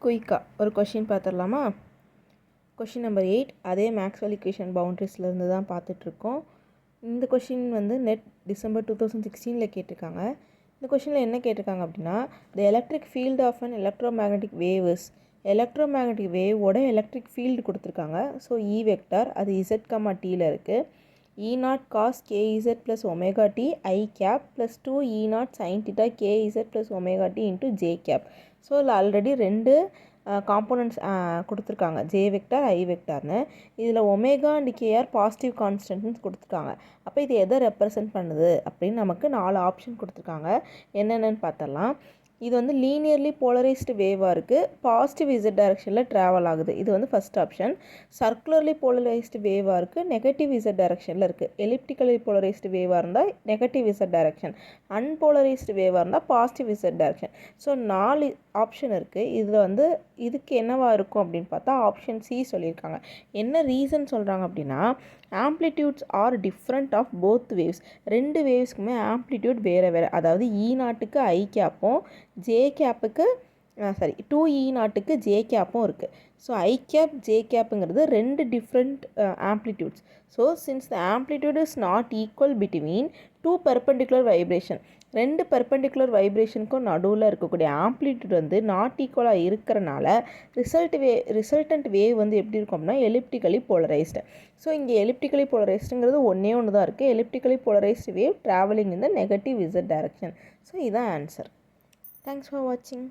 குயிக்காக ஒரு கொஷின் பார்த்துடலாமா? கொஷின் நம்பர் 8 அதே மேக்ஸ்வெல் ஈக்குவேஷன் பவுண்ட்ரிஸ்லேருந்து தான் பார்த்துட்ருக்கோம். இந்த கொஷின் வந்து டிசம்பர் 2016 கேட்டிருக்காங்க. இந்த கொஷினில் என்ன கேட்டிருக்காங்க அப்படின்னா, the electric field of an electromagnetic waves electromagnetic வேவோட எலக்ட்ரிக் ஃபீல்டு கொடுத்துருக்காங்க. ஸோ இ வெக்டார் அது Z, இருக்குது. E0 cos kz plus omega t I cap plus 2 E0 sin theta kz plus omega t into j cap. So இதில் already ரெண்டு components கொடுத்துருக்காங்க, J vector ஐ வெக்டார்னு. இதில் omega and KR positive கான்ஸ்டன்ட்னு கொடுத்துருக்காங்க. அப்போ இது எதை ரெப்ரசன்ட் பண்ணுது அப்படின்னு நமக்கு 4 ஆப்ஷன் கொடுத்துருக்காங்க. என்னென்னு பார்த்தலாம். இது வந்து லீனியர்லி போலரைஸ்டு வேவாக இருக்குது, பாசிட்டிவ் இசட் டைரக்ஷனில் ட்ராவல் ஆகுது. இது வந்து ஃபஸ்ட் ஆப்ஷன். சர்க்குலர்லி போலரைஸ்டு வேவாக இருக்குது, நெகட்டிவ் இசட் டைரக்ஷனில் இருக்குது. எலிப்டிக்கலி போலரைஸ்டு வேவாக இருந்தால் நெகட்டிவ் இசட் டைரக்ஷன், அன்போலரைஸ்டு வேவாக இருந்தால் positive Z direction. So 4 option இருக்குது. இதில் வந்து இதுக்கு என்னவா இருக்கும் அப்படின்னு பார்த்தா ஆப்ஷன் சி சொல்லியிருக்காங்க. என்ன ரீசன் சொல்கிறாங்க அப்படின்னா, amplitudes are different of both waves. ரெண்டு வேவ்ஸ்க்குமே ஆம்ப்ளிடியூட் வேறு வேறு. அதாவது E0க்கு ஐ கேப்பும் ஜே கேப்புக்கு 2E0க்கு ஜே கேப்பும் இருக்குது. ஸோ ஐ கேப் ஜே கேப்புங்கிறது ரெண்டு different amplitudes. So since the amplitude is not equal between two perpendicular vibration, ரெண்டு பெர்பெண்டிகுலர் வைப்ரேஷனுக்கும் நடுவில் இருக்கக்கூடிய ஆம்ப்ளிடியூட் வந்து நாட் ஈக்குவலாக இருக்கிறனால ரிசல்டன்ட் வேவ் வந்து எப்படி இருக்கும் அப்படின்னா எலிப்டிக்கலி போலரைஸ்டு. ஸோ இங்கே எலிப்டிக்கலி போலரைஸ்டுங்கிறது ஒன்று தான் இருக்குது. Elliptically polarised wave travelling in the negative Z direction. So இதுதான் ஆன்சர். தேங்க்ஸ் ஃபார் வாட்சிங்.